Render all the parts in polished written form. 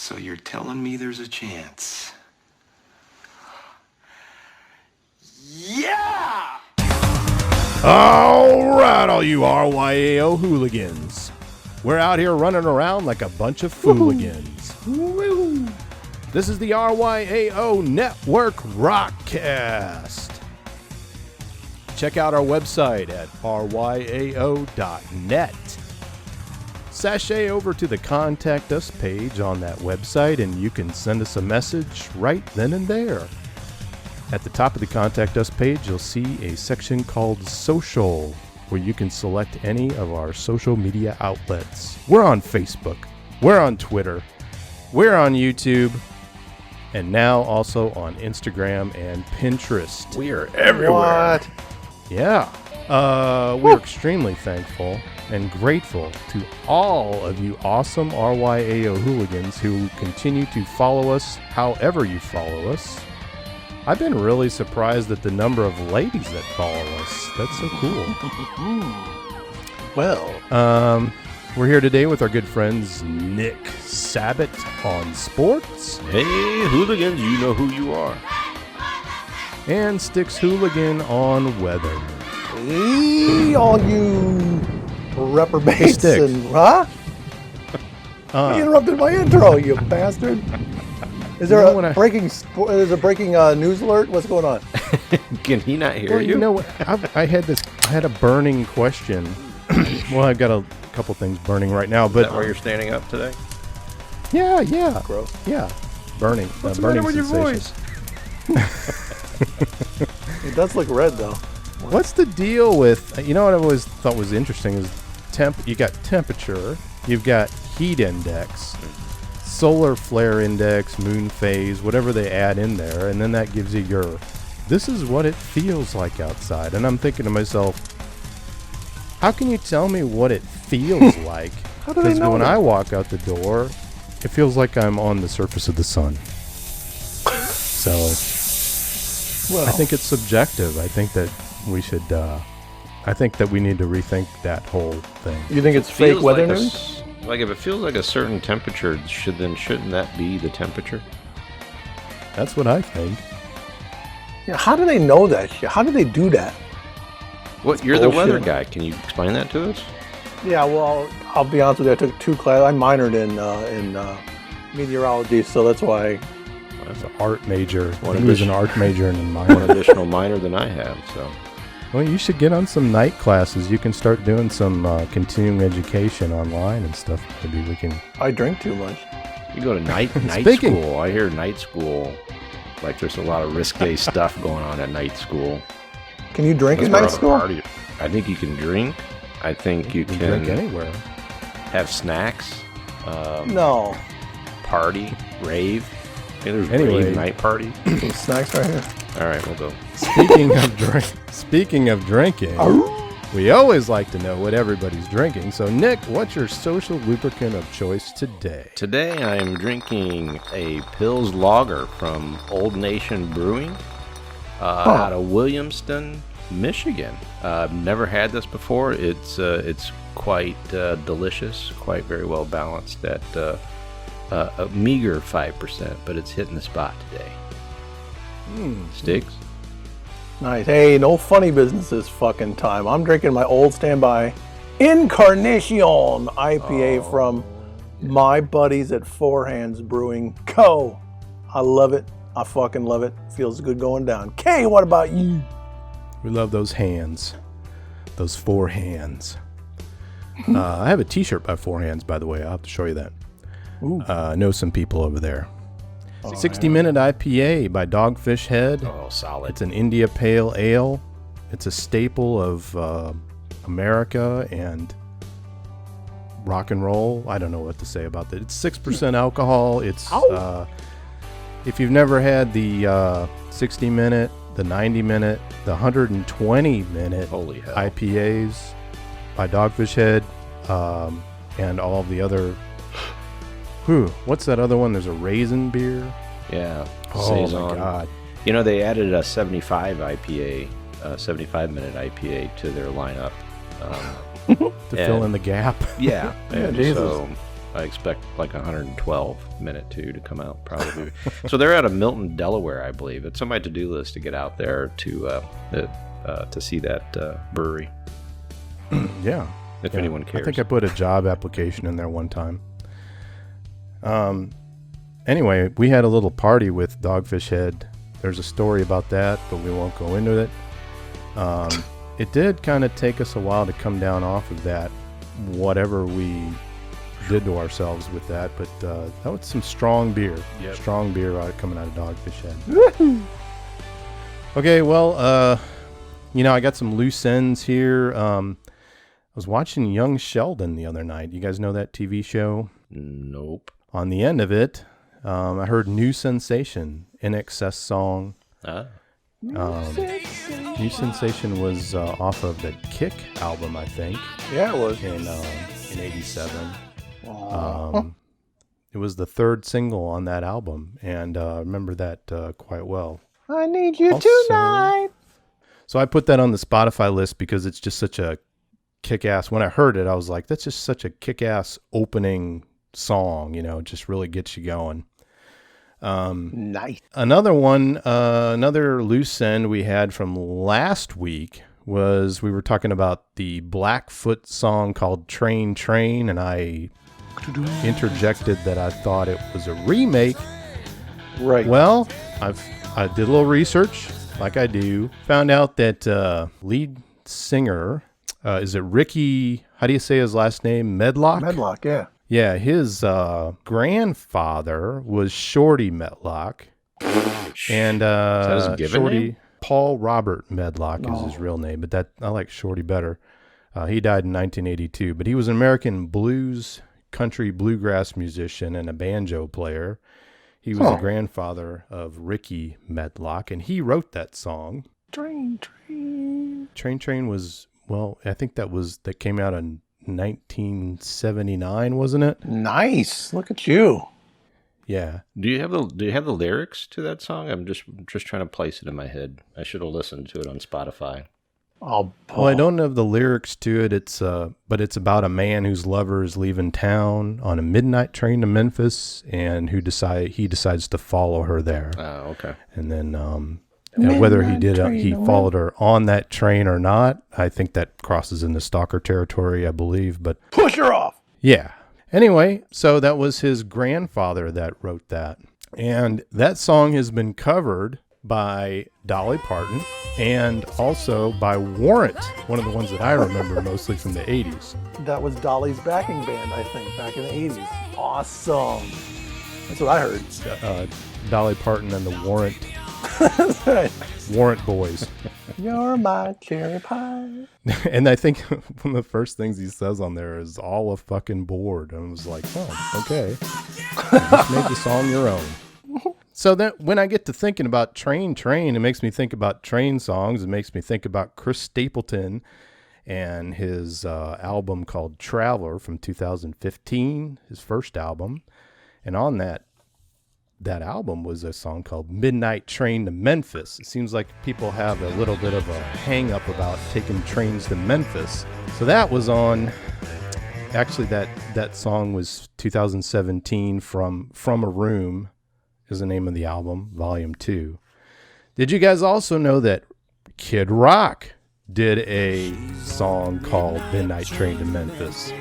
So you're telling me there's a chance? Yeah! All right, all you RYAO hooligans. We're out here running around like a bunch of fooligans. This is the RYAO Network Rockcast. Check out our website at ryao.net. Sashay over to the Contact Us page on that website and you can send us a message right then and there. At the top of the Contact Us page, you'll see a section called Social, where you can select any of our social media outlets. We're on Facebook, we're on Twitter, we're on YouTube, and now also on Instagram and Pinterest. We are everywhere. What? Yeah. We're extremely thankful and grateful to all of you awesome RYAO hooligans who continue to follow us however you follow us. I've been really surprised at the number of ladies that follow us. That's so cool. Well, we're here today with our good friends Nick Sabat on sports Hey, hooligans, you know who you are. and Sticks Hooligan on weather. hey, all you reprobates Sticks. and You interrupted my intro, you bastard. Is there You know, when I- a breaking news alert? What's going on? Can he not hear Well, you? you know what? I had a burning question. Well, I've got a couple things burning right now, Is that but why you're standing up today? yeah, Gross. yeah, burning. What's the burning matter with your sensation. voice? It does look red though. What's the deal with? You know what I always thought was interesting is You got temperature, you've got heat index, solar flare index, moon phase, whatever they add in there, and then that gives you your. This is what it feels like outside, and I'm thinking to myself, how can you tell me what it feels like? How do they Because know when that? I walk out the door, it feels like I'm on the surface of the sun. So Well, I think it's subjective. I think that we should. I think that we need to rethink that whole thing. you think it's fake Feels weather like news? Like if it feels like a certain temperature, shouldn't that be the temperature? That's what I think. Yeah, how do they know that shit? How do they do that? What? You're the weather bullshit. guy. Can you explain that to us? Yeah, well, I'll be honest with you. I took 2 classes. I minored in meteorology, so that's why. That's an art major. One He was an addition- art major and a One minor. additional minor than I have. So Well, you should get on some night classes. You can start doing some continuing education online and stuff. Maybe we can. I drink too much. you go to night Speaking- school. I hear night school. Like there's a lot of risque stuff going on at night school. Can you drink in That's where night all the school? party- I think you can drink. I think you can can drink anywhere. have snacks. No. Party, rave. Hey, there's Anyway. rave night party. Some snacks right here. All right, we'll go. Speaking of drinking, we always like to know what everybody's drinking. So, Nick, what's your social lubricant of choice today? Today I'm drinking a Pils Lager from Old Nation Brewing out of Williamston, Michigan. I've never had this before. It's quite delicious, quite very well balanced at a meager 5%, but it's hitting the spot today. Sticks? Nice. Hey, no funny business this fucking time. I'm drinking my old standby Incarnation IPA from my buddies at Four Hands Brewing Co. I love it. I fucking love it. Feels good going down. Kay, what about you? We love those hands, those 4 hands. I have a T-shirt by 4 Hands, by the way. I'll have to show you that. I know some people over there. 60-minute IPA by Dogfish Head. Oh, solid. It's an India Pale Ale. It's a staple of America and rock and roll. I don't know what to say about that. It's 6% alcohol. It's if you've never had the 60-minute, the 90-minute, the 120-minute Holy hell. IPAs by Dogfish Head, and all the other. What's that other one? There's a raisin beer. Yeah. Oh Saison. my god! You know, they added a 75-minute IPA to their lineup. To fill in the gap. Yeah. Yeah, and Jesus. so I expect like 112 minute 2 to come out probably. So they're out of Milton, Delaware, I believe. It's on my to-do list to get out there to see that brewery. Yeah. If anyone cares. I think I put a job application in there one time. Anyway, we had a little party with Dogfish Head. There's a story about that, but we won't go into it. It did kind of take us a while to come down off of that, whatever we did to ourselves with that, but that was some strong beer. Yep. Strong beer coming out of Dogfish Head. Woo-hoo! Okay, well, I got some loose ends here. I was watching Young Sheldon the other night. You guys know that TV show? Nope. On the end of it, I heard New Sensation, In Excess song. New Sensation was off of the Kick album, I think. Yeah, it was. In 87. It was the third single on that album, and I remember that quite well. I need you Also, tonight. So I put that on the Spotify list because it's just such a kick-ass. When I heard it, I was like, that's just such a kick-ass opening song, it just really gets you going. Nice. Another one, another loose end we had from last week was we were talking about the Blackfoot song called Train Train, and I interjected that I thought it was a remake. Right. Well, I did a little research, like I do, found out that lead singer, is it Ricky, how do you say his last name? Medlock? Medlock, yeah. Yeah, his grandfather was Shorty Medlock. And Is that his given Shorty, name? Paul Robert Medlock is his real name, but I like Shorty better. He died in 1982, but he was an American blues, country bluegrass musician and a banjo player. He was the grandfather of Ricky Medlock, and he wrote that song. Train, train. Train Train was, I think that came out in 1979, wasn't it? Nice. Look at you. Yeah. Do you have the lyrics to that song? I'm just trying to place it in my head. I should have listened to it on Spotify. Oh, Well, I don't have the lyrics to it. But it's about a man whose lover is leaving town on a midnight train to Memphis, and he decides to follow her there. Oh, okay. And then whether he followed her on that train or not, I think that crosses into stalker territory, I believe. But push her off. yeah. Anyway, so that was his grandfather that wrote that, and that song has been covered by Dolly Parton and also by Warrant, one of the ones that I remember mostly from the 80s. That was Dolly's backing band, I think, back in the 80s. Awesome. That's what I heard. Dolly Parton and the Warrant That's right. Warrant Boys. You're my cherry pie. And I think one of the first things he says on there is all a fucking board. And I was like, oh, okay. You just made the song your own. So that when I get to thinking about Train Train, it makes me think about train songs. It makes me think about Chris Stapleton and his album called Traveler from 2015, his first album. And on that album was a song called Midnight Train to Memphis. It seems like people have a little bit of a hang up about taking trains to Memphis. So that was on, actually that song was 2017 from a Room is the name of the album, volume 2. Did you guys also know that Kid Rock did a song called Midnight Train to Memphis?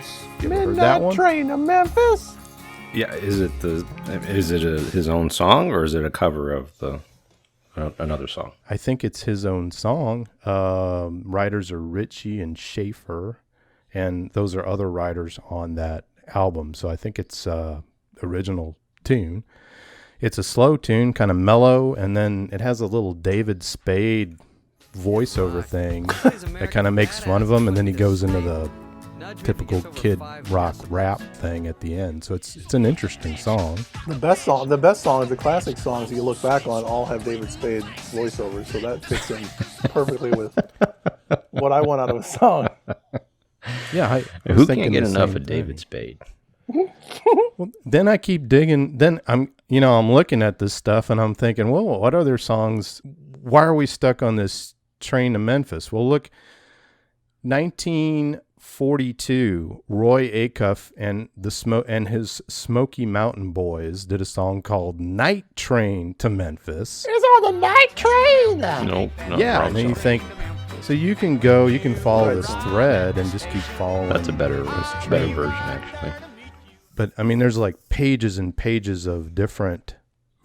You ever heard that one? Midnight Train to Memphis? Yeah, is it his own song, or is it a cover of another song? I think it's his own song. Writers are Ritchie and Schaefer, and those are other writers on that album. So I think it's original tune. It's a slow tune, kind of mellow, and then it has a little David Spade voiceover thing that kind of makes fun of him, and then he goes into the typical Kid Rock rap thing at the end. So it's an interesting song. The best song is the classic songs you look back on all have David Spade voiceovers, so that fits in perfectly with what I want out of a song. Yeah, I was Who thinking can't get the enough same of David thing. Spade? Well, then I keep digging. Then I'm looking at this stuff and I'm thinking, well, what other songs? Why are we stuck on this Train to Memphis? Well, look, 1942, Roy Acuff and his Smoky Mountain Boys did a song called "Night Train to Memphis." It's on the night train. Nope. Yeah, and then you think, so you can follow this thread and just keep following. That's a better version, actually. But I mean, there's like pages and pages of different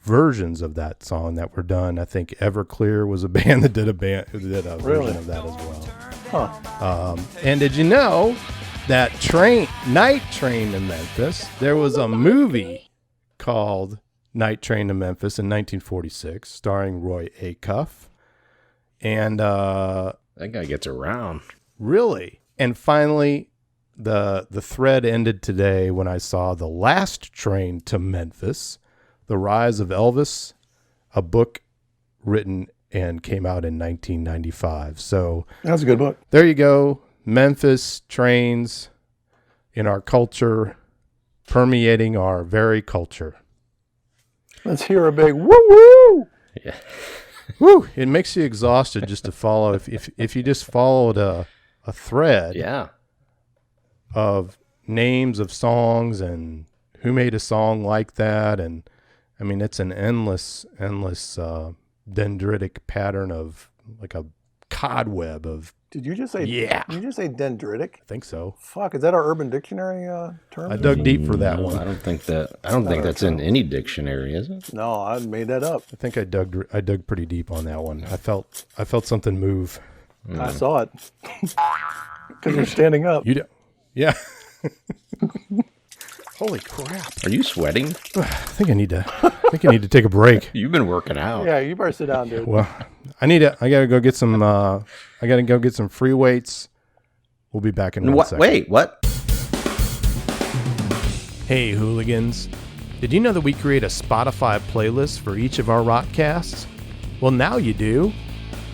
versions of that song that were done. I think Everclear was a band that did a version of that as well. Huh. And did you know that Night Train to Memphis, there was a movie called Night Train to Memphis in 1946 starring Roy Acuff. And that guy gets around. Really? And finally, the thread ended today when I saw The Last Train to Memphis, The Rise of Elvis, a book written and came out in 1995. So That's a good book. there you go. Memphis trains in our culture, permeating our very culture. Let's hear a big woo-woo. Yeah. Woo! It makes you exhausted just to follow. If you just followed a thread Yeah. of names of songs and who made a song like that, and I mean it's an endless dendritic pattern of like a cobweb of. Did you just say? Yeah. Did you just say dendritic? I think so. Fuck, is that our Urban Dictionary term? I dug deep for that No, one. I don't think that's in any dictionary, is it? No, I made that up. I think I dug pretty deep on that one. I felt something move. I saw it because you're standing up. You do, yeah. Holy crap! Are you sweating? I think I need to take a break. You've been working out. Yeah, you better sit down, dude. Well, I gotta go get some. I gotta go get some free weights. We'll be back in 1 second. Wait, what? Hey, hooligans! Did you know that we create a Spotify playlist for each of our Rockcasts? Well, now you do.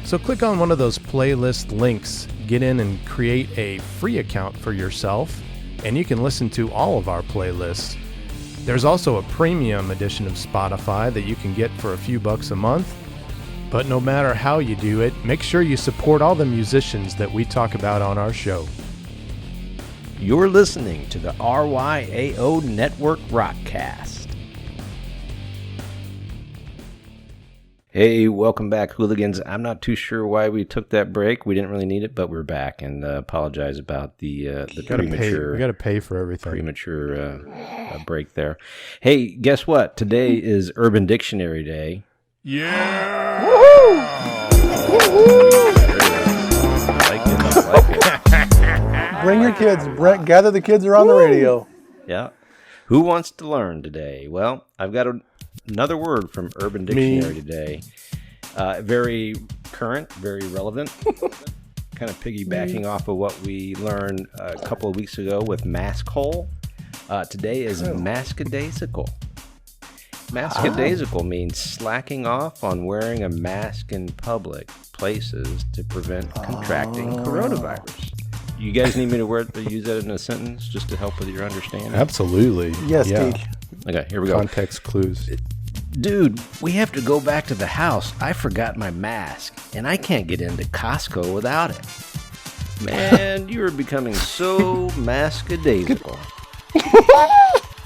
So click on one of those playlist links, get in and create a free account for yourself, and you can listen to all of our playlists. There's also a premium edition of Spotify that you can get for a few bucks a month. But no matter how you do it, make sure you support all the musicians that we talk about on our show. You're listening to the RYAO Network Rockcast. Hey, welcome back, hooligans. I'm not too sure why we took that break. We didn't really need it, but we're back, and apologize about the premature. We got to pay for everything. Premature break there. Hey, guess what? Today is Urban Dictionary Day. Yeah! I like it. Bring your kids. Gather the kids around the radio. Yeah. Who wants to learn today? Well, I've got another word from Urban Dictionary today. Very current, very relevant. Kind of piggybacking off of what we learned a couple of weeks ago with mask hole. Today is maskadaisical. Maskadaisical means slacking off on wearing a mask in public places to prevent contracting coronavirus. You guys need me to use that in a sentence just to help with your understanding? Absolutely. Yes, yeah. teach. Okay, here we go. Context clues. Dude, we have to go back to the house. I forgot my mask, and I can't get into Costco without it. Man, you are becoming so maskadaisical.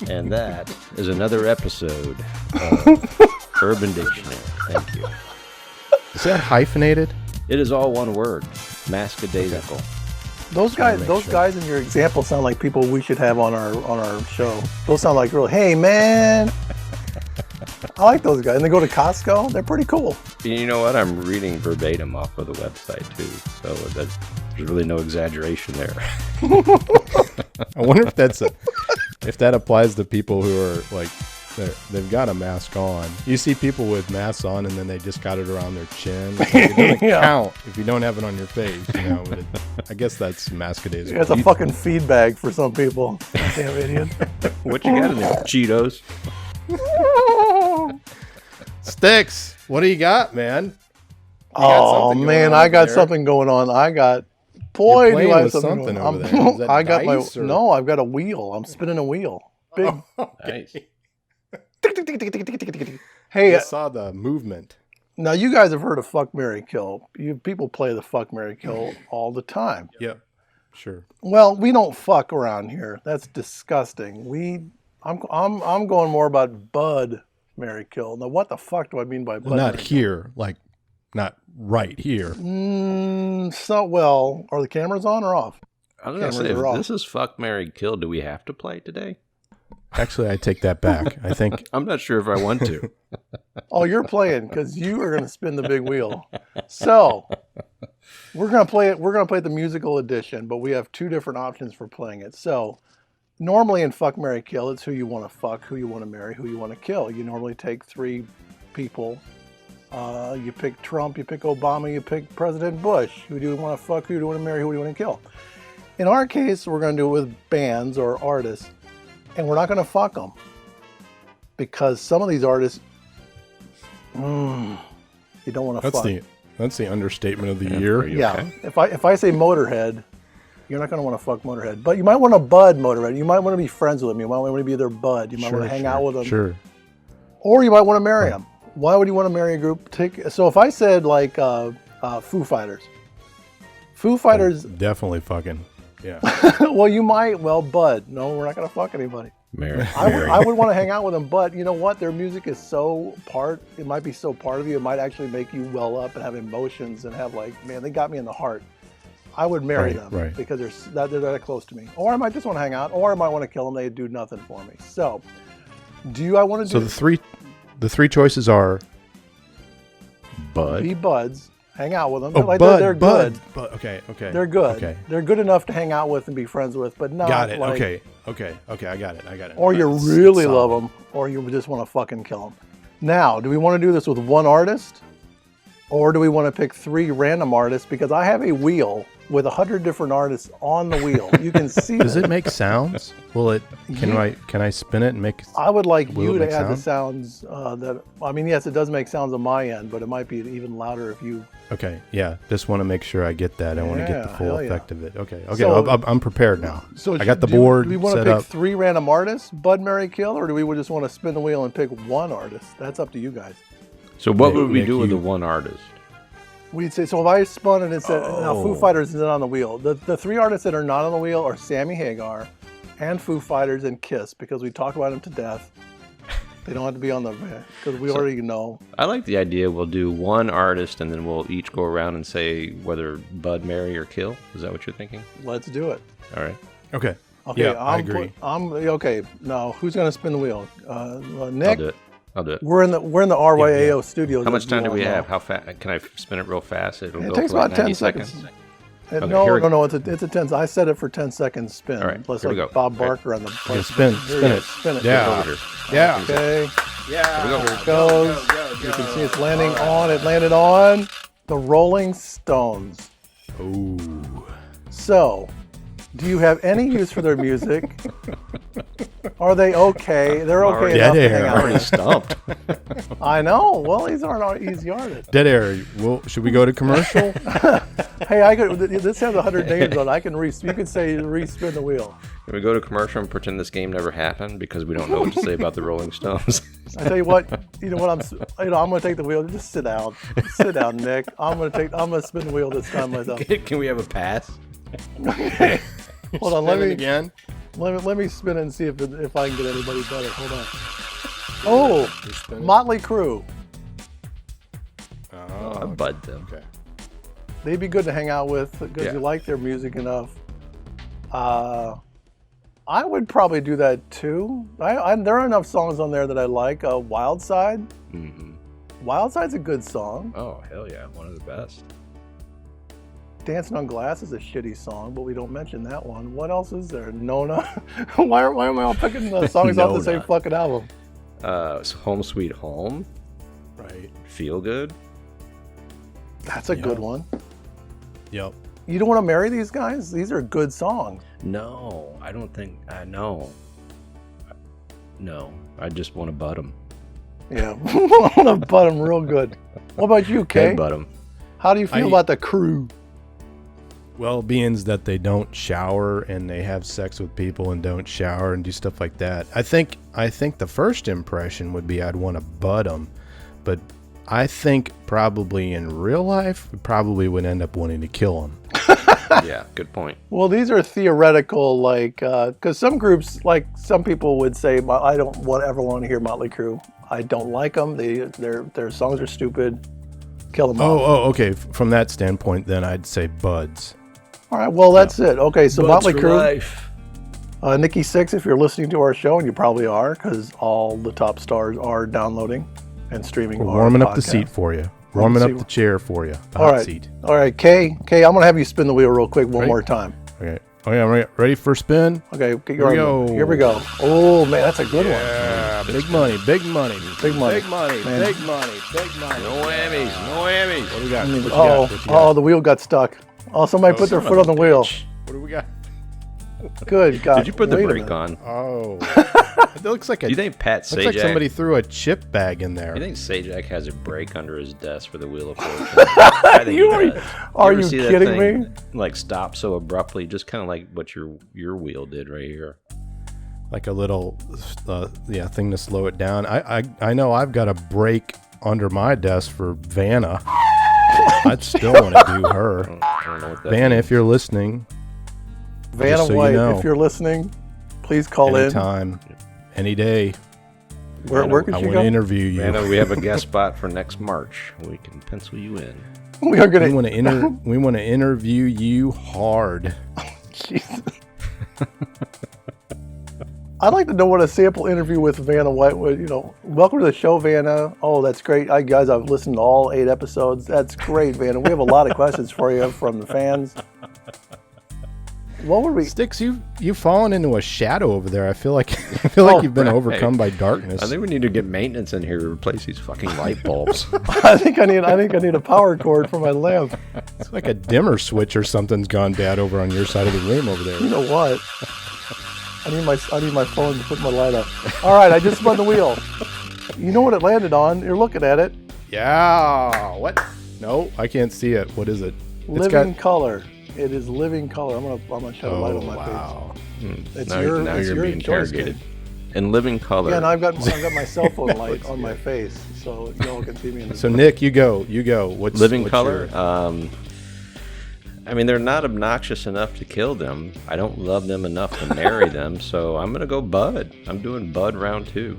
And that is another episode of Urban Dictionary. Thank you. Is that hyphenated? It is all one word, maskadaisical. Those guys in your example sound like people we should have on our show. Those sound like real. Hey man, I like those guys. And they go to Costco. They're pretty cool. You know what? I'm reading verbatim off of the website too, so there's really no exaggeration there. I wonder if that applies to people who are like they've got a mask on. You see people with masks on and then they just got it around their chin. Like, it doesn't count if you don't have it on your face, you know. But I guess that's maskadaisical. It's a fucking feed bag for some people. Damn idiot. What you got in there? Cheetos. Sticks, what do you got, man? Oh man, I got something going on. Boy, do I have something over going there. on. Is that I got dice, or- No, I've got a wheel. I'm spinning a wheel. Big. Nice. Hey, I saw the movement. now you guys have heard of Fuck, Marry, Kill. People play the Fuck, Marry, Kill all the time. Yep. Sure. Well, we don't fuck around here. That's disgusting. I'm going more about bud, marry, kill. Now, what the fuck do I mean by bud? Well, not marry, here, like not right here. Are the cameras on or off? I was going to say, if this is fuck, marry, kill, do we have to play today? Actually, I take that back. I think I'm not sure if I want to. Oh, you're playing because you are going to spin the big wheel. So we're going to play it. We're going to play the musical edition, but we have two different options for playing it. So normally in fuck, marry, kill, it's who you want to fuck, who you want to marry, who you want to kill. You normally take three people. You pick Trump, you pick Obama, you pick President Bush. Who do you want to fuck, who do you want to marry, who do you want to kill? In our case, we're going to do it with bands or artists, and we're not going to fuck them because some of these artists, you don't want to fuck. That's the understatement of the year. Yeah. Okay? If I say Motorhead, you're not going to want to fuck Motorhead, but you might want to bud Motorhead. You might want to be friends with them. You might want to be their bud. You might want to hang out with them. Sure. Or you might want to marry them. Why would you want to marry a group? So if I said like Foo Fighters. Foo Fighters. Definitely fucking. Yeah. Well, you might. Well, bud. No, we're not going to fuck anybody. Marry. I would want to hang out with them, but you know what? Their music is it might be so part of you. It might actually make you well up and have emotions and have like, man, they got me in the heart. I would marry them because they're that close to me. Or I might just want to hang out, or I might want to kill them. They do nothing for me. So, I want to do... So the three choices are bud. Be buds. Hang out with them. Oh, like bud, they're bud. good. Okay. They're good. Okay. They're good enough to hang out with and be friends with, but not Got it. like... Okay. I got it. Or you really love them, or you just want to fucking kill them. Now, do we want to do this with one artist? Or do we want to pick three random artists? Because I have a wheel with 100 different artists on the wheel. You can see. Does it make sounds? Will it? Can I spin it and make? I would like will you it to make add the sound? sounds yes, it does make sounds on my end, but it might be even louder if you. Okay, yeah. Just want to make sure I get that. I want to get the full hell yeah. effect of it. Okay. So- I'm prepared now. So I got the board Do we want to set pick up. three random artists, Bud, Marry, Kill, or do we just want to spin the wheel and pick one artist? That's up to you guys. So what Nick, would we Nick, do with you- the one artist? We'd say, so if I spun and it said, now Foo Fighters isn't on the wheel. The three artists that are not on the wheel are Sammy Hagar and Foo Fighters and Kiss, because we talk about them to death. They don't have to be on the, because we already know. I like the idea. We'll do one artist, and then we'll each go around and say whether bud, marry, or kill. Is that what you're thinking? Let's do it. All right. Okay. Okay, Yeah, I agree. Okay, now who's going to spin the wheel? Nick? I'll do it. We're in the RYAO studios. How much as time you do we all know. have? How fast? Can I spin it real fast? It'll It go takes for like about 10 90 seconds. Okay, No, it's a 10. I set it for 10 seconds spin. All right, Plus here we like go. Bob All right. Barker on the Yeah, spin it. Spin it. Yeah. Over here. Yeah. Okay. Here we go. Here it goes. You can see it's landing on. It landed on the Rolling Stones. Ooh. So, do you have any use for their music? Are they okay? They're okay Already- enough to Dead hang air. out Already with. stumped. I know. Well, these aren't easy artists. Dead air. Well, should we go to commercial? Hey, this has 100 names on it. You can say respin the wheel. Can we go to commercial and pretend this game never happened because we don't know what to say about the Rolling Stones? I tell you what, I'm going to take the wheel. Just sit down. Sit down, Nick. I'm going to spin the wheel this time myself. Can we have a pass? Hold on, let me again. let me spin it and see if I can get anybody better. Hold on. Oh, Motley Crue. I bud them. Okay. They'd be good to hang out with because Yeah. you like their music enough. I would probably do that too. There are enough songs on there that I like. Wild Side. Mm-hmm. Wild Side's a good song. Oh, hell yeah. One of the best. Dancing on Glass is a shitty song, but we don't mention that one. What else is there? Nona. why am I all picking the songs off the same Nona. fucking album? Home Sweet Home. Right. Feel Good. That's a good one. Yep. You don't want to marry these guys? These are good songs. No, I don't think. No. No, I just want to butt them. Yeah, I want to butt them real good. What about you, Kay? Butt them. How do you feel about the Crew? Well, being that they don't shower and they have sex with people and don't shower and do stuff like that, I think the first impression would be I'd want to butt them, but I think probably in real life we probably would end up wanting to kill them. Yeah, good point. Well, these are theoretical, like, because some groups, like some people would say, I don't ever want to hear Motley Crue. I don't like them. Their songs are stupid. Kill them all. Oh, okay. From that standpoint, then I'd say Buds. All right, well, that's it. Okay, so Buds Motley for Crue. life. Nikki Six, if you're listening to our show, and you probably are, because all the top stars are downloading and streaming. We're warming up the seat for you. Warming up the chair for you. The hot seat. All right, Kay, I'm going to have you spin the wheel real quick one more time. Okay. Oh, yeah, ready for a spin? Okay, Here we go. Here we go. Oh, man, that's a good one. Yeah, big money, big money. Big money. Big money, Man. big money, big money. No whammies, no whammies. What do we got? What you got? What you got? The wheel got stuck. Oh, somebody put their foot on the wheel. What do we got? Good God. Did you put the Wait a brake minute. on? Oh. It looks like Do you think Pat looks like Sajak? somebody threw a chip bag in there. You think Sajak has a brake under his desk for the Wheel of Fortune? I think he does. Are ever you see that kidding thing, me? Like stop so abruptly, just kind of like what your wheel did right here. Like a little thing to slow it down. I know I've got a brake under my desk for Vanna. I'd still want to do her. I don't know what that Vanna, means. if you're listening, Vanna just so White, you know, if you're listening, please call in. anytime, any day. Where could I you want to go? interview you. Vanna, we have a guest spot for next March. We can pencil you in. We are going We want to we want to interview you hard. I'd like to know what a sample interview with Vanna White would, welcome to the show, Vanna. Oh, that's great. Guys, I've listened to all 8 episodes. That's great, Vanna. We have a lot of questions for you from the fans. What would we... Sticks, you've fallen into a shadow over there. I feel like you've been right. overcome by darkness. I think we need to get maintenance in here to replace these fucking light bulbs. I think I need a power cord for my lamp. It's like a dimmer switch or something's gone bad over on your side of the room over there. You know what? I need my phone to put my light up. All right, I just spun the wheel. You know what it landed on? You're looking at it. Yeah. What? No, I can't see it. What is it? Living color. It is living color. I'm gonna shine a light on my wow. face. now your you're being choice, interrogated. kid. In living color. Yeah, and I've got my cell phone light on my face, so y'all can see me in the So Nick, you go. What's living what's color. your- I mean, they're not obnoxious enough to kill them. I don't love them enough to marry them, so I'm gonna go Bud. I'm doing Bud round 2.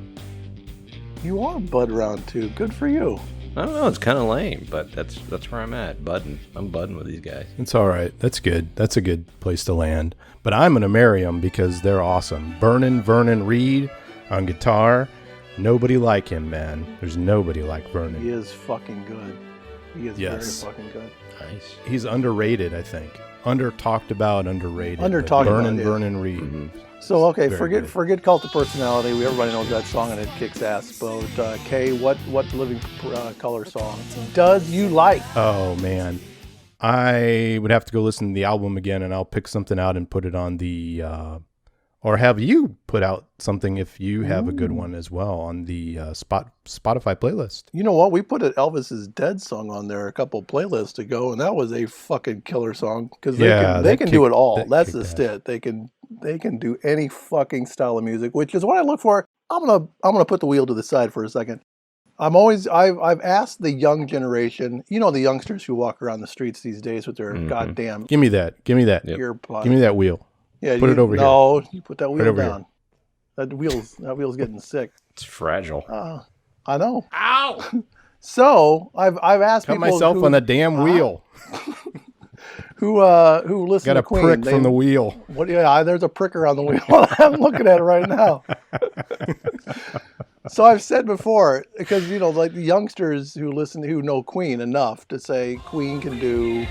You are Bud round 2. Good for you. I don't know. It's kind of lame, but that's where I'm at. Budding. I'm budding with these guys. It's all right. That's good. That's a good place to land. But I'm going to marry them because they're awesome. Vernon Reed on guitar. Nobody like him, man. There's nobody like Vernon. He is fucking good. He is Yes. very fucking good. Nice. He's underrated, I think. Under-talked about, underrated. Under-talked but about, yeah. Vernon Reed. Mm-hmm. So okay, Very forget Cult of Personality. Everybody knows that song and it kicks ass. But Kay, what living color song does you like? Oh, man. I would have to go listen to the album again, and I'll pick something out and put it on the... or have you put out something if you have a good one as well on the Spotify playlist. You know what? We put an Elvis's Dead song on there a couple playlists ago, and that was a fucking killer song because they can do it all. That's the stit. They can do any fucking style of music, which is what I look for. I'm gonna put the wheel to the side for a second. I've asked the young generation, the youngsters who walk around the streets these days with their goddamn Give me that. Yep. earpods. Give me that wheel. Yeah, Put it over here. No, you put that wheel over here. down. That wheel's getting sick. It's fragile. I know. Ow! So I've asked Cut people myself on the damn wheel. who listen Got to a Queen. prick from the wheel. What? Yeah, there's a pricker on the wheel. I'm looking at it right now. So I've said before, because like the youngsters who know Queen enough to say Queen can do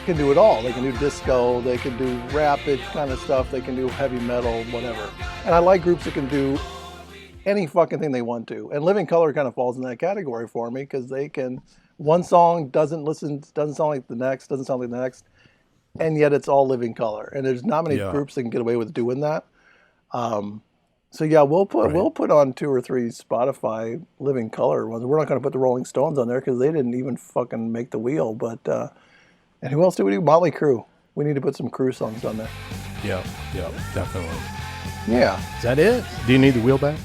it all. They can do disco, they can do rapid kind of stuff, they can do heavy metal, whatever. And I like groups that can do any fucking thing they want to. And Living Color kind of falls in that category for me because they can. One song doesn't sound like the next, and yet it's all Living Color. And there's not many groups that can get away with doing that. So yeah, we'll put on 2 or 3 Spotify Living Color ones. We're not going to put the Rolling Stones on there because they didn't even fucking make the wheel. But and who else do we do? Motley Crue. We need to put some Crue songs on there. Yeah, definitely. Yeah. Is that it? Do you need the wheel back?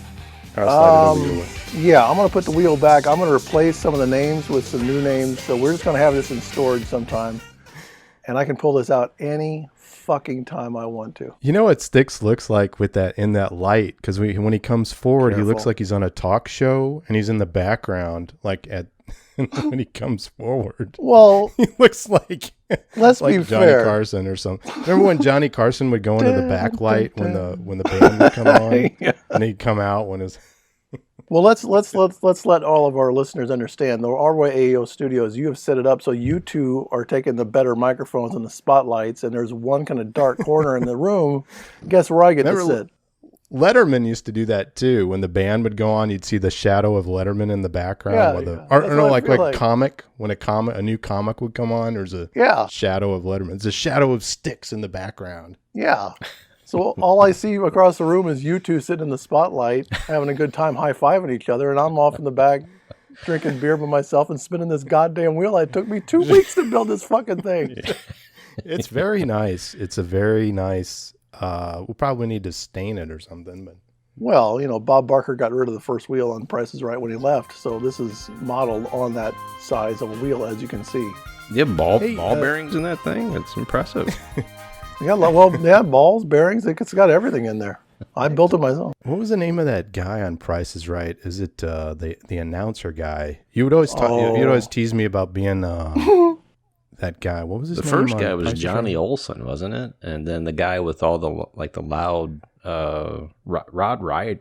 I'll slide it over your way. Yeah, I'm going to put the wheel back. I'm going to replace some of the names with some new names. So we're just going to have this in storage sometime. and I can pull this out any fucking time I want to. You know what Styx looks like with that in that light? Because when he comes forward, he looks Careful. like he's on a talk show, and he's in the background, like when he comes forward. Well, He looks like let's like be Johnny fair. Carson or something. Remember when Johnny Carson would go into the backlight when the band would come on, Yeah. and he'd come out when his Well, let's let all of our listeners understand. The RYAO Studios, you have set it up so you two are taking the better microphones and the spotlights, and there's one kind of dark corner in the room. Guess where I get to Remember- sit? Letterman used to do that too. When the band would go on, you'd see the shadow of Letterman in the background. Yeah, while yeah. Or That's no, what I like feel like. comic when a new comic would come on. There's a Yeah, shadow of Letterman. It's a shadow of Styx in the background. yeah. So all I see across the room is you two sitting in the spotlight, having a good time, high-fiving each other, and I'm off in the back drinking beer by myself and spinning this goddamn wheel. It took me 2 weeks to build this fucking thing. It's very nice. It's a very nice. We'll probably need to stain it or something, but Well, you know, Bob Barker got rid of the first wheel on Price is Right when he left, so this is modeled on that size of a wheel, as you can see. You have ball Hey, bearings in that thing? It's impressive. Yeah, well, yeah, balls, bearings, it's got everything in there. I built it myself. what was the name of that guy on Price is Right? Is it the announcer guy? You would always you'd always tease me about being that guy. What was his The name? first on guy was Price is Johnny Right? Olson, wasn't it? And then the guy with all the loud Roddy?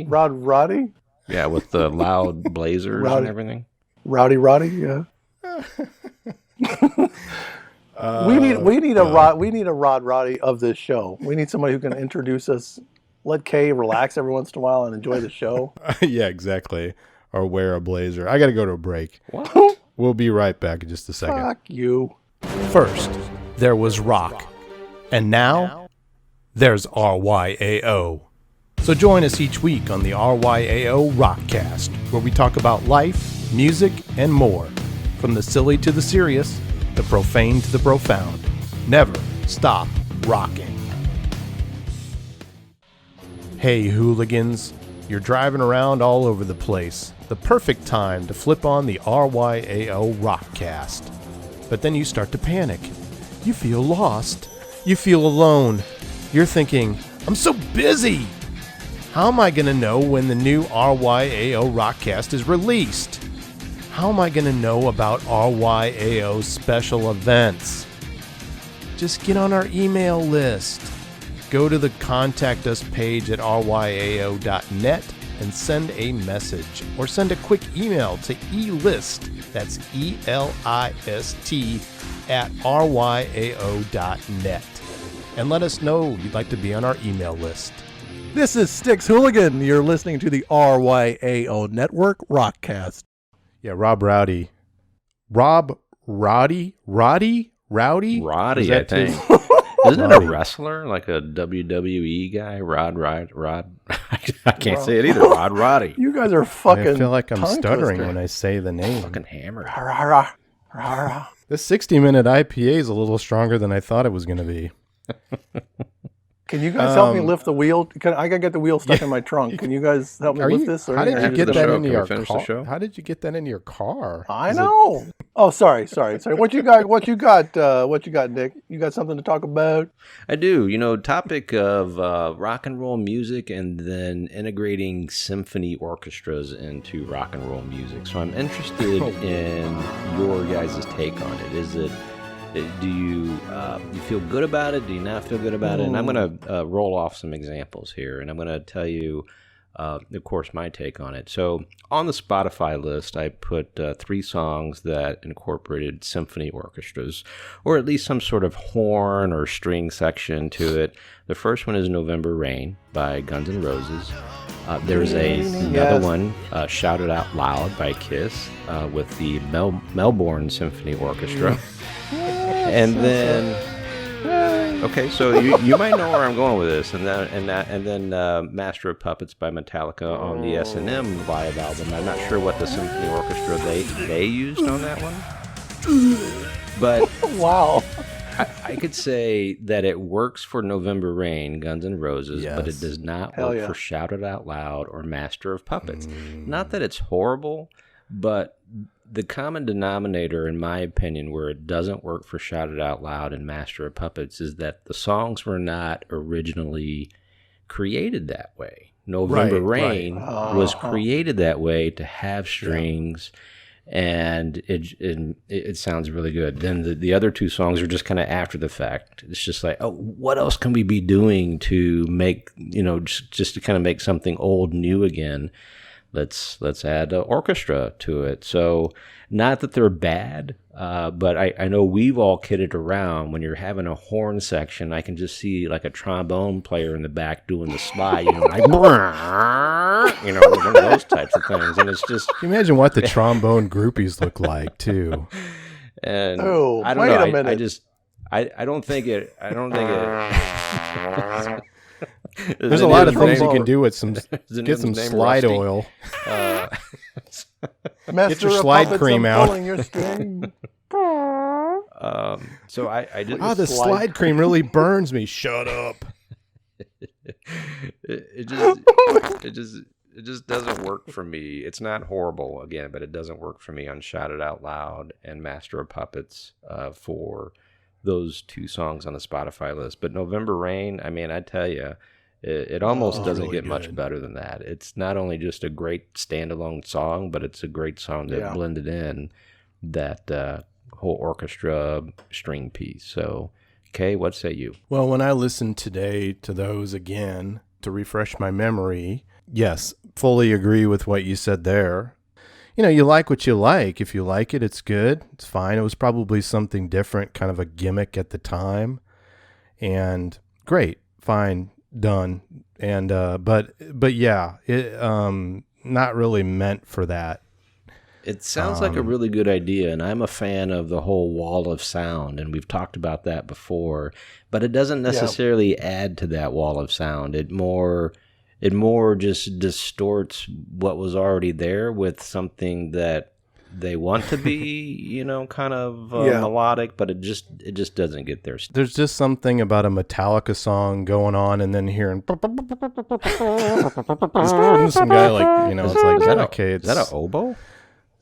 Rod Roddy? Yeah, with the loud blazers Roddy. and everything. Roddy, yeah. we need a Rod Roddy of this show. We need somebody who can introduce us, let Kay relax every once in a while and enjoy the show. Yeah, exactly. Or wear a blazer. I got to go to a break. What? We'll be right back in just a second. Fuck you. First, there was rock. And now, there's RYAO. So join us each week on the RYAO Rockcast, where we talk about life, music, and more. From the silly to the serious, the profane to the profound. Never stop rocking. Hey, hooligans. You're driving around all over the place. The perfect time to flip on the RYAO Rockcast. But then you start to panic. You feel lost. You feel alone. You're thinking, I'm so busy. How am I going to know when the new RYAO Rockcast is released? How am I going to know about RYAO's special events? Just get on our email list. Go to the Contact Us page at ryao.net and send a message. Or send a quick email to elist, that's ELIST, at ryao.net. And let us know you'd like to be on our email list. This is Styx Hooligan. You're listening to the RYAO Network Rockcast. Yeah, Rob Rowdy. Rob Roddy? Rowdy? Roddy, Was I that too- think. Isn't it a wrestler, like a WWE guy? Rod. I can't say it either. Rod Roddy. You guys are fucking. I feel like I'm tongue stuttering twister. when I say the name. Fucking hammered. Rah, rah, rah. This 60-minute IPA is a little stronger than I thought it was going to be. Can you guys help me lift the wheel? I gotta get the wheel stuck in my trunk. Can you guys help me lift this? How did you After get the that show, into can we your finish the car? show? How did you get that into your car? I know. Oh, sorry. What you got? What you got, Nick? You got something to talk about? I do. Topic of rock and roll music and then integrating symphony orchestras into rock and roll music. So I'm interested in your guys' take on it. Is it, do you feel good about it? Do you not feel good about it? And I'm going to roll off some examples here, and I'm going to tell you, of course, my take on it. So on the Spotify list, I put 3 songs that incorporated symphony orchestras, or at least some sort of horn or string section to it. The first one is November Rain by Guns N' Roses. There's another one, Shouted Out Loud by Kiss, with the Melbourne Symphony Orchestra. And then, okay, so you might know where I'm going with this, and then Master of Puppets by Metallica on the S&M live album. I'm not sure what the symphony orchestra they used on that one, but Wow. I could say that it works for November Rain, Guns N' Roses, but it does not Hell work yeah. for Shout It Out Loud or Master of Puppets. Not that it's horrible, but the common denominator, in my opinion, where it doesn't work for Shout It Out Loud and Master of Puppets is that the songs were not originally created that way. November Rain was created that way to have strings, and it sounds really good. Then the other two songs are just kind of after the fact. It's just like, oh, what else can we be doing to make, just to kind of make something old new again? Let's add an orchestra to it. So not that they're bad, but I know we've all kidded around when you're having a horn section. I can just see like a trombone player in the back doing the slide, like one of those types of things. And it's just, Can you imagine what the trombone groupies look like too? And Oh, I don't wait know. a minute. I don't think it. There's a lot of things you trombone. can do with some get some slide Rusty? oil. Master your of slide Puppets, cream I'm out. pulling your string. So I just The slide cream really burns me. Shut up. it just doesn't work for me. It's not horrible again, but it doesn't work for me on Shout It Out Loud and Master of Puppets for those two songs on the Spotify list. But November Rain, I mean, I tell you, it almost doesn't really get much good. better than that. It's not only just a great standalone song, but it's a great song that blended in that whole orchestra string piece. So, Kay, what say you? Well, when I listened today to those again to refresh my memory, yes, fully agree with what you said there. You like what you like. If you like it, it's good. It's fine. It was probably something different, kind of a gimmick at the time. And great, fine, done. And but yeah, it not really meant for that. It sounds like a really good idea, and I'm a fan of the whole wall of sound, and we've talked about that before, but it doesn't necessarily add to that wall of sound. It more just distorts what was already there with something that they want to be, kind of melodic, but it just doesn't get there. There's just something about a Metallica song going on and then hearing some guy it's like, Is that okay, is that an oboe?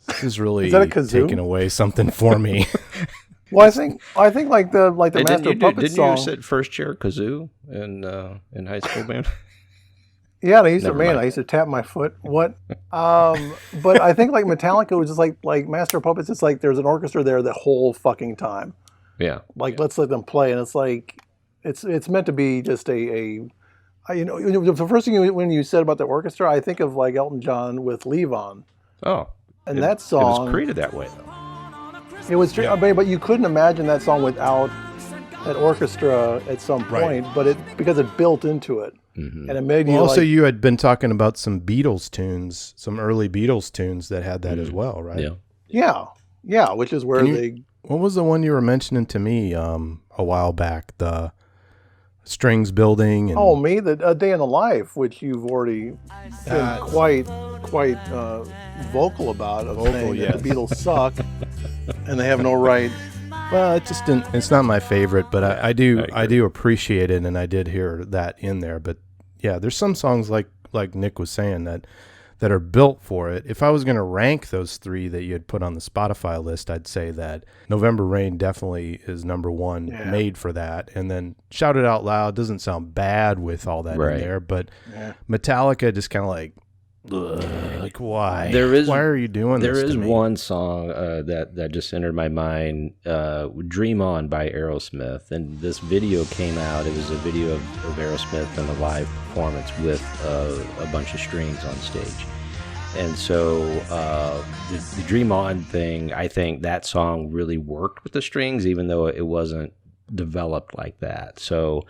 this is really that a kazoo? taking away something for me. Well, I think like the Hey, Master of Puppets didn't song. you sit first chair kazoo in high school band? Yeah, I used Never to mind. I used to tap my foot. What? But I think like Metallica was just like Master of Puppets. It's like there's an orchestra there the whole fucking time. Yeah. Like let's let them play, and it's like it's meant to be just the first thing when you said about the orchestra, I think of like Elton John with Levon, Oh. and It that song was created that way, though. It was, but you couldn't imagine that song without that orchestra at some point. But because it built into it, and it made you Also, you had been talking about some Beatles tunes, some early Beatles tunes that had that as well, right? Yeah. yeah, which is where What was the one you were mentioning to me a while back? The strings building. And, A Day in the Life, which you've already been quite vocal about, saying that the Beatles suck and they have no right. Well, it just didn't. It's not my favorite, but I do appreciate it, and I did hear that in there. But yeah, there's some songs like Nick was saying that are built for it. If I was going to rank those three that you had put on the Spotify list, I'd say that November Rain definitely is number one, made for that. And then Shout It Out Loud doesn't sound bad with all that in there, but Metallica just kind of like why? Why are you doing this? There is to me? one song that just entered my mind, "Dream On" by Aerosmith, and this video came out. It was a video of Aerosmith in a live performance with a bunch of strings on stage, and so the "Dream On" thing, I think that song really worked with the strings, even though it wasn't developed like that. So.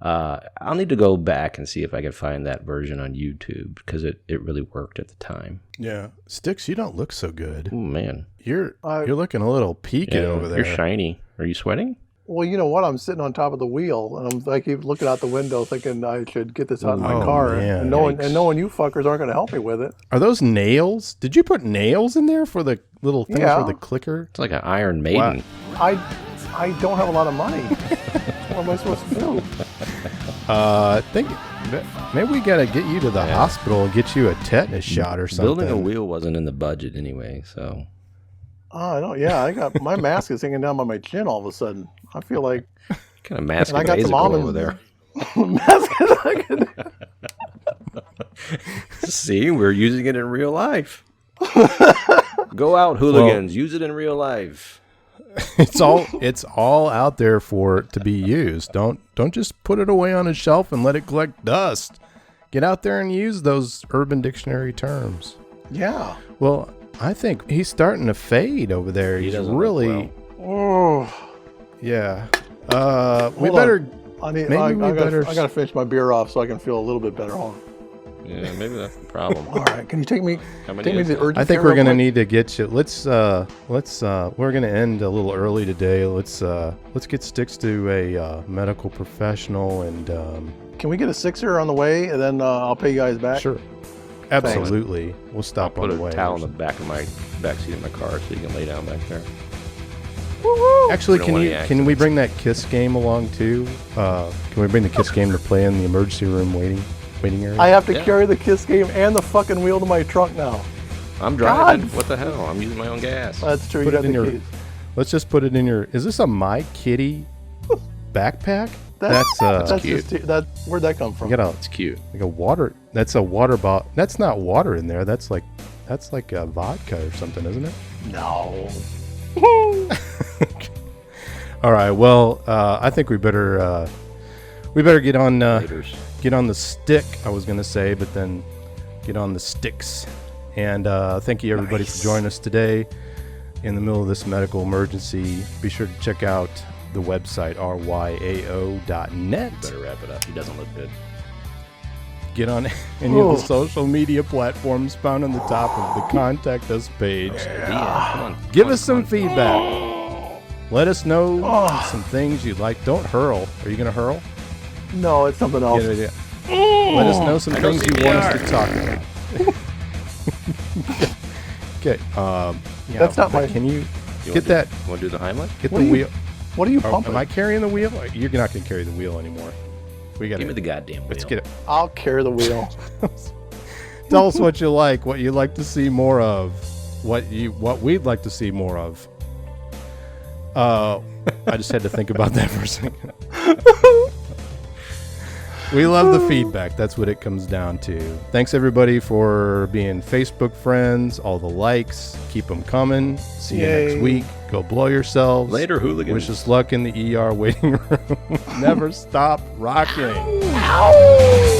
I'll need to go back and see if I can find that version on YouTube because it really worked at the time. Yeah, Sticks, you don't look so good. Oh man, You're looking a little peaked over there. You're shiny. Are you sweating? Well, you know what? I'm sitting on top of the wheel, and I keep looking out the window, thinking I should get this out of my car, man. and knowing you fuckers aren't going to help me with it. Are those nails? Did you put nails in there for the little thing for the clicker? It's like an Iron Maiden. I don't have a lot of money. What am I supposed to do? I think maybe we got to get you to the hospital and get you a tetanus shot or something. Building a wheel wasn't in the budget anyway, so Oh, I don't. Yeah, I got my mask is hanging down by my chin all of a sudden. I feel like What kind of mask and I got is some over almonds there? mask is hanging down. See, we're using it in real life. Go out, hooligans. Use it in real life. It's all out there for it to be used. Don't just put it away on a shelf and let it collect dust. Get out there and use those Urban Dictionary terms. Yeah. Well, I think he's starting to fade over there. He's doesn't really, look Oh, yeah. We Hold better. on. I better. gotta finish my beer off so I can feel a little bit better. Hold on. Yeah, maybe that's the problem. All right, can you take me How many to is the it? urgent I think care we're real gonna quick? need to get you. We're gonna end a little early today. Let's get Sticks to a medical professional and Can we get a sixer on the way, and then I'll pay you guys back? sure, absolutely. We'll stop Put on the a way. towel in the back of my back seat of my car so you can lay down back there. Actually, We don't want any can we bring that Kiss game along too? Can we bring the Kiss game to play in the emergency room waiting area? I have to Yeah. carry the Kiss game and the fucking wheel to my truck now. I'm driving. God. What the hell? I'm using my own gas. That's true. Put You it got in the your- keys. Let's just put it in your. Is this a My Kitty backpack? That's cute. Where'd that come from? you got It's cute. like a water. That's a water bottle. That's not water in there. That's like a vodka or something, isn't it? No. All right. Well, I think we better get on Raiders. get on the stick. I was gonna say, but then get on the sticks. And thank you everybody for joining us today in the middle of this medical emergency. Be sure to check out the website ryao.net. Better wrap it up. He doesn't look good. Get on any of the social media platforms found on the top of the Contact Us page. Yeah, come on. Give Come us on, some come on. feedback. Let us know some things you'd like. Don't hurl. Are you going to hurl? No, it's something else. Yeah. Let us know some I know things you want us to talk about. Okay. Yeah, That's not but my- Can you You get that? Want to do the Heimlich? Get What the are you wheel. What are you Oh, pumping? am I carrying the wheel? You're not going to carry the wheel anymore. We got Give me the to. goddamn wheel. Let's get it. I'll carry the wheel. Tell us what you like, what you'd like to see more of, what we'd like to see more of. I just had to think about that for a second. We love the feedback. That's what it comes down to. Thanks everybody for being Facebook friends, all the likes. Keep them coming. See you Yay. next week. Go blow yourselves. Later, hooligans. Wish us luck in the ER waiting room. Never stop rocking. Ow!